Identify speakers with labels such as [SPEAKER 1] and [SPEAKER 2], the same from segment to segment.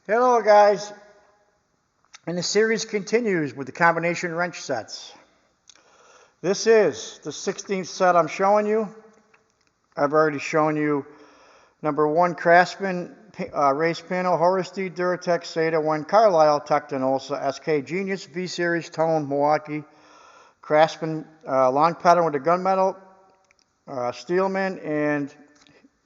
[SPEAKER 1] Hello guys, and the series continues with the combination wrench sets. This is the 16th set I'm showing you. I've already shown you number 1 Craftsman race panel, Horusty, Duratec, Seda 1, Carlisle, Tecton, Olsa, SK, Genius, V-Series, Tone, Milwaukee, Craftsman long pattern with a gunmetal, Steelman, and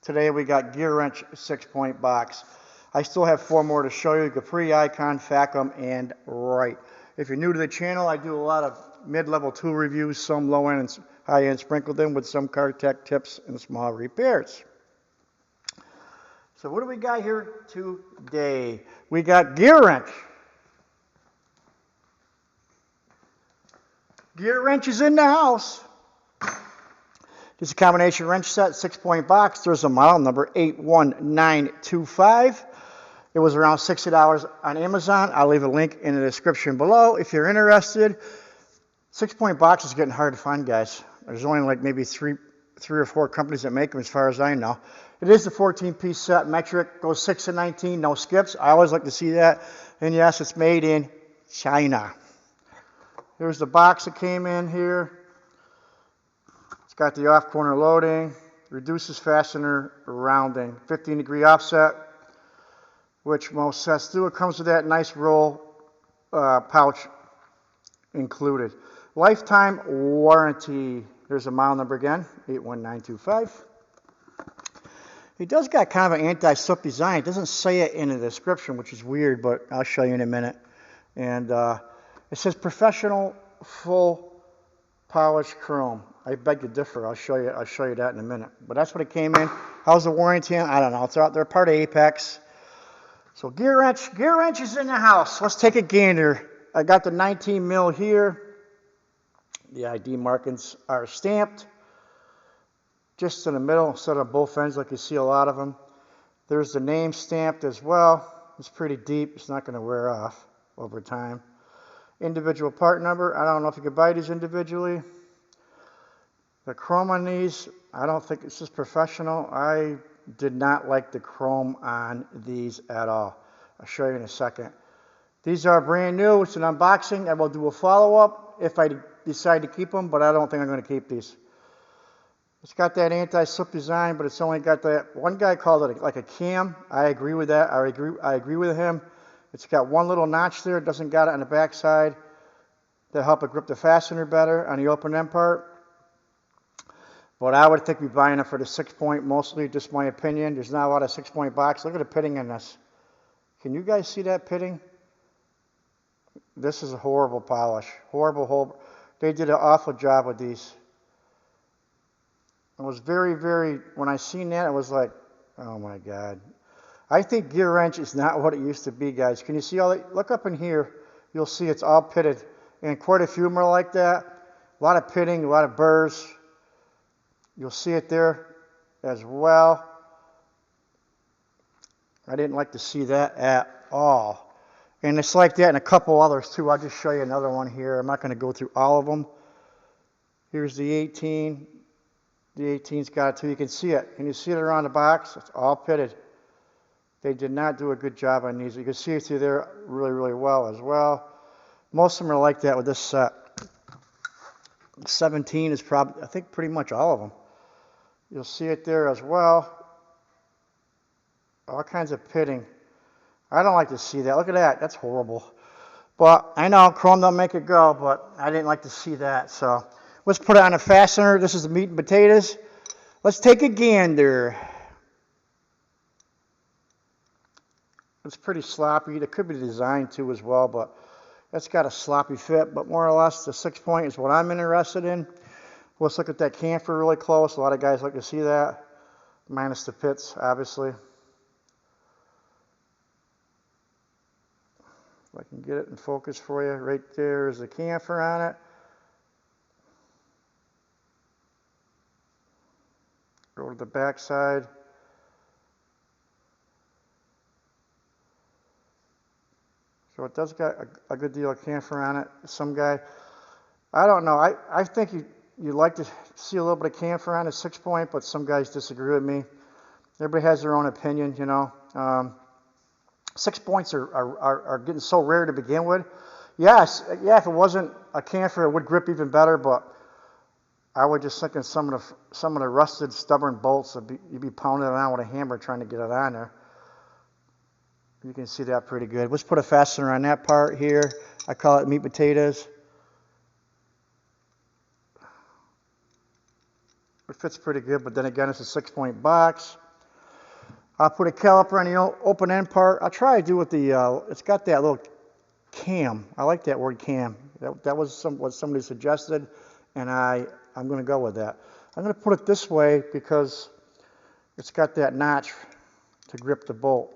[SPEAKER 1] today we got GEARWRENCH 6-point box. I still have 4 more to show you: Capri, Icon, Facom, and Wright. If you're new to the channel, I do a lot of mid-level tool reviews, some low-end and high-end sprinkled in with some car tech tips and small repairs. So what do we got here today? We got GEARWRENCH. GEARWRENCH is in the house. This is a combination wrench set, 6-point box. There's a model number 81925. It was around $60 on Amazon. I'll leave a link in the description below if you're interested. 6-point box is getting hard to find, guys. There's only like maybe three or four companies that make them, as far as I know. It is the 14-piece set, metric, goes 6 to 19, no skips. I always like to see that. And yes, it's made in China. Here's the box that came in here. It's got the off-corner loading, reduces fastener rounding, 15-degree offset, which most sets do. It comes with that nice roll pouch included. Lifetime warranty. There's a model number again, 81925. It does got kind of an anti-slip design. It doesn't say it in the description, which is weird, but I'll show you in a minute. And it says professional full polished chrome. I beg to differ. I'll show you that in a minute. But that's what it came in. How's the warranty on? I don't know. It's out there, part of Apex. So GEARWRENCH is in the house. Let's take a gander. I got the 19 mil here. The ID markings are stamped just in the middle instead of both ends like you see a lot of them. There's the name stamped as well. It's pretty deep. It's not going to wear off over time. Individual part number. I don't know if you could buy these individually. The chrome on these, I don't think it's just professional. I did not like the chrome on these at all. I'll show you in a second. These are brand new. It's an unboxing. I will do a follow-up if I decide to keep them, but I don't think I'm going to keep these. It's got that anti-slip design, but it's only got that. One guy called it like a cam. I agree with that. I agree with him. It's got one little notch there. It doesn't got it on the back side to help it grip the fastener better on the open end part. But I would think we'd be buying it for the 6-point mostly, just my opinion. There's not a lot of 6-point box. Look at the pitting in this. Can you guys see that pitting? This is a horrible polish. Horrible. They did an awful job with these. It was very, when I seen that, it was like, oh my God. I think GEARWRENCH is not what it used to be, guys. Can you see all that? Look up in here. You'll see it's all pitted. And quite a few more like that. A lot of pitting, a lot of burrs. You'll see it there as well. I didn't like to see that at all. And it's like that in a couple others too. I'll just show you another one here. I'm not going to go through all of them. Here's the 18. The 18's got it too. You can see it. Can you see it around the box? It's all pitted. They did not do a good job on these. You can see it through there really well as well. Most of them are like that with this set. 17 is probably, I think, pretty much all of them. You'll see it there as well. All kinds of pitting. I don't like to see that. Look at that. That's horrible. But I know chrome don't make it go, but I didn't like to see that. So let's put it on a fastener. This is the meat and potatoes. Let's take a gander. It's pretty sloppy. It could be designed too as well, but it's got a sloppy fit. But more or less, the 6-point is what I'm interested in. Let's look at that camphor really close. A lot of guys like to see that, minus the pits, obviously. If I can get it in focus for you, right there is the camphor on it. Go to the back side. So it does got a good deal of camphor on it. Some guy, I don't know. I think you'd like to see a little bit of camphor on a 6-point, but some guys disagree with me. Everybody has their own opinion, you know. 6 points are getting so rare to begin with. Yes, yeah, if it wasn't a camphor, it would grip even better, but I would just think some of the rusted, stubborn bolts, you'd be pounding it around with a hammer trying to get it on there. You can see that pretty good. Let's put a fastener on that part here. I call it meat potatoes. It fits pretty good, but then again, it's a 6-point box. I'll put a caliper on the open end part. I'll try to do with the, it's got that little cam. I like that word cam. That was what somebody suggested, and I'm going to go with that. I'm going to put it this way because it's got that notch to grip the bolt.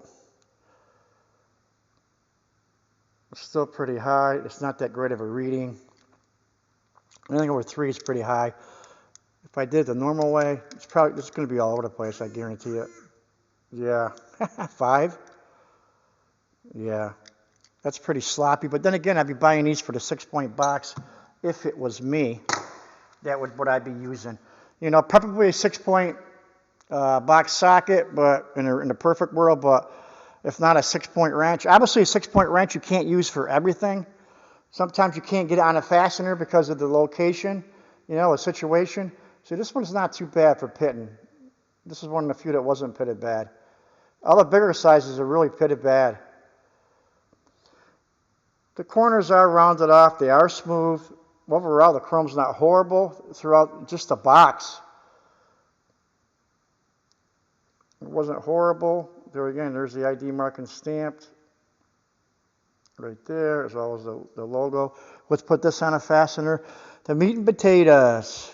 [SPEAKER 1] It's still pretty high. It's not that great of a reading. Anything over 3 is pretty high. If I did it the normal way, it's going to be all over the place, I guarantee it. Yeah. 5? Yeah. That's pretty sloppy. But then again, I'd be buying these for the 6-point box. If it was me, that would what I'd be using. You know, preferably a 6-point box socket, but in the perfect world, but if not a 6-point wrench. Obviously, a 6-point wrench you can't use for everything. Sometimes you can't get it on a fastener because of the location, you know, a situation. See, this one's not too bad for pitting. This is one of the few that wasn't pitted bad. All the bigger sizes are really pitted bad. The corners are rounded off. They are smooth. Overall, the chrome's not horrible throughout just the box. It wasn't horrible. There again, there's the ID marking stamped right there, as well as the logo. Let's put this on a fastener. The meat and potatoes.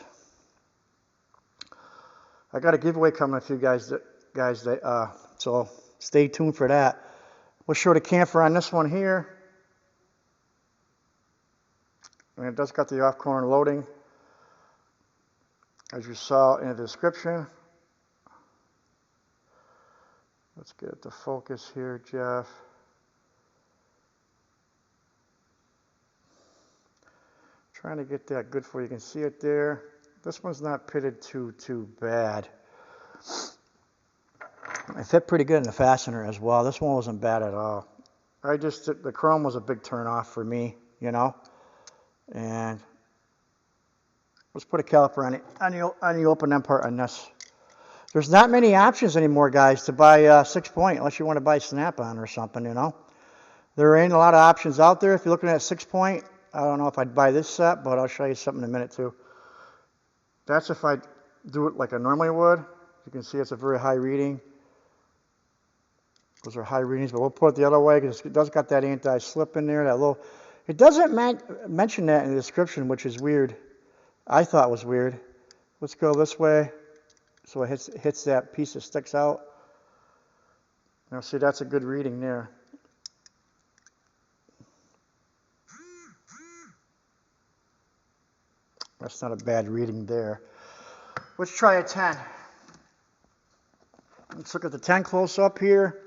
[SPEAKER 1] I got a giveaway coming for you guys, so stay tuned for that. We'll show the camphor on this one here. And it does got the off-corner loading, as you saw in the description. Let's get it to focus here, Jeff. Trying to get that good for you. You can see it there. This one's not pitted too bad. It fit pretty good in the fastener as well. This one wasn't bad at all. The chrome was a big turn off for me, you know. And let's put a caliper on the open end part on this. There's not many options anymore, guys, to buy 6-point unless you want to buy Snap-on or something, you know. There ain't a lot of options out there. If you're looking at 6-point, I don't know if I'd buy this set, but I'll show you something in a minute too. That's if I do it like I normally would. You can see it's a very high reading. Those are high readings, but we'll put it the other way because it does got that anti-slip in there. It doesn't mention that in the description, which is weird. I thought it was weird. Let's go this way. So it hits that piece that sticks out. Now see, that's a good reading there. That's not a bad reading there. Let's try a 10. Let's look at the 10 close up here.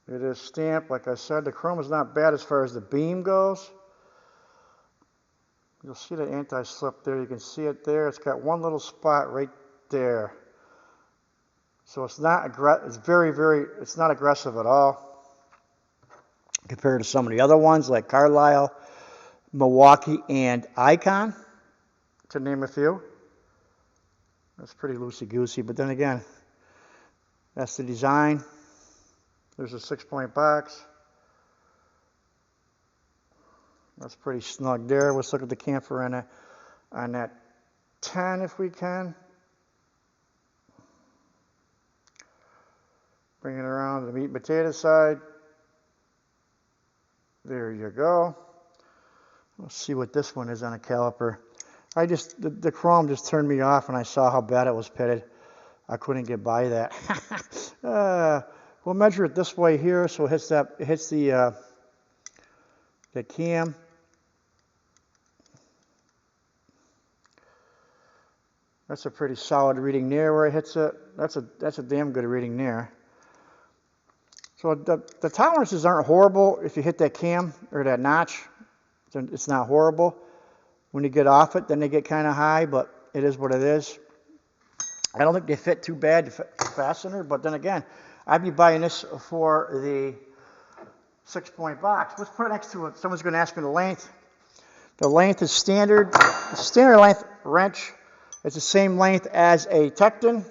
[SPEAKER 1] It is stamped. Like I said, the chrome is not bad as far as the beam goes. You'll see the anti-slip there. You can see it there. It's got one little spot right there. So it's not it's not aggressive at all compared to some of the other ones like Carlisle, Milwaukee, and Icon, to name a few. That's pretty loosey-goosey, but then again, that's the design. There's a 6-point box. That's pretty snug there. Let's look at the camphor on that 10 if we can. Bring it around to the meat and potato side. There you go. Let's see what this one is on a caliper. The chrome just turned me off when I saw how bad it was pitted. I couldn't get by that. We'll measure it this way here, so it hits the cam. That's a pretty solid reading there where it hits it. That's a damn good reading there. So the tolerances aren't horrible if you hit that cam or that notch. It's not horrible. When you get off it, then they get kind of high, but it is what it is. I don't think they fit too bad to fastener, but then again, I'd be buying this for the 6-point box. Let's put it next to it. Someone's going to ask me the length. The length is standard. The standard length wrench is the same length as a Tecton.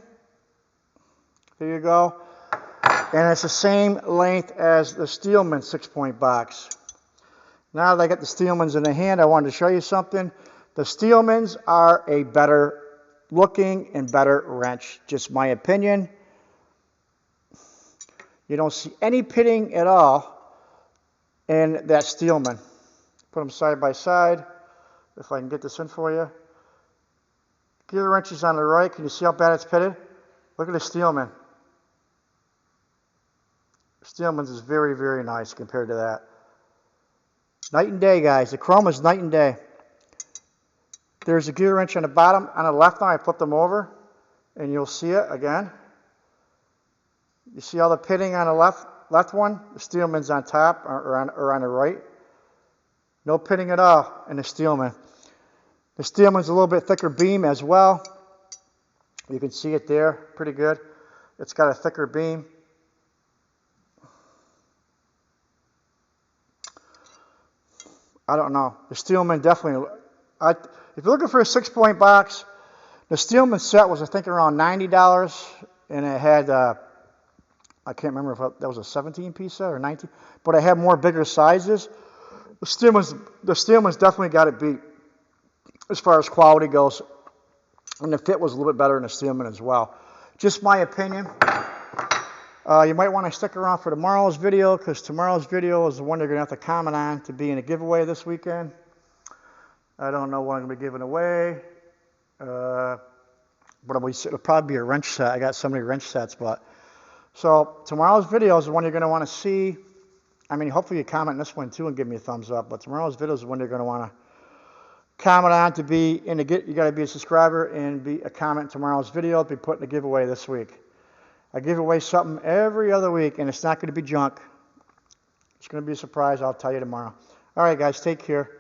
[SPEAKER 1] There you go. And it's the same length as the Steelman 6-point box. Now that I got the Steelmans in the hand, I wanted to show you something. The Steelmans are a better looking and better wrench. Just my opinion. You don't see any pitting at all in that Steelman. Put them side by side. If I can get this in for you. Gear wrench is on the right. Can you see how bad it's pitted? Look at the Steelman. Steelman's is very, very nice compared to that. Night and day, guys. The chrome is night and day. There's a gear wrench on the bottom. On the left now, I flip them over, and you'll see it again. You see all the pitting on the left one? The Steelman's on top or on the right. No pitting at all in the Steelman. The Steelman's a little bit thicker beam as well. You can see it there pretty good. It's got a thicker beam. I don't know. The Steelman definitely. If you're looking for a 6-point box, the Steelman set was I think around $90, and it had I can't remember if that was a 17-piece set or 19, but it had more bigger sizes. The Steelman's definitely got it beat as far as quality goes, and the fit was a little bit better in the Steelman as well. Just my opinion. You might want to stick around for tomorrow's video, because tomorrow's video is the one you're going to have to comment on to be in a giveaway this weekend. I don't know what I'm going to be giving away, but it'll probably be a wrench set. I got so many wrench sets, so tomorrow's video is the one you're going to want to see. I mean, hopefully you comment on this one too and give me a thumbs up, but tomorrow's video is the one you're going to want to comment on to be in the you got to be a subscriber and be a comment tomorrow's video to be put in the giveaway this week. I give away something every other week, and it's not going to be junk. It's going to be a surprise. I'll tell you tomorrow. All right, guys, take care.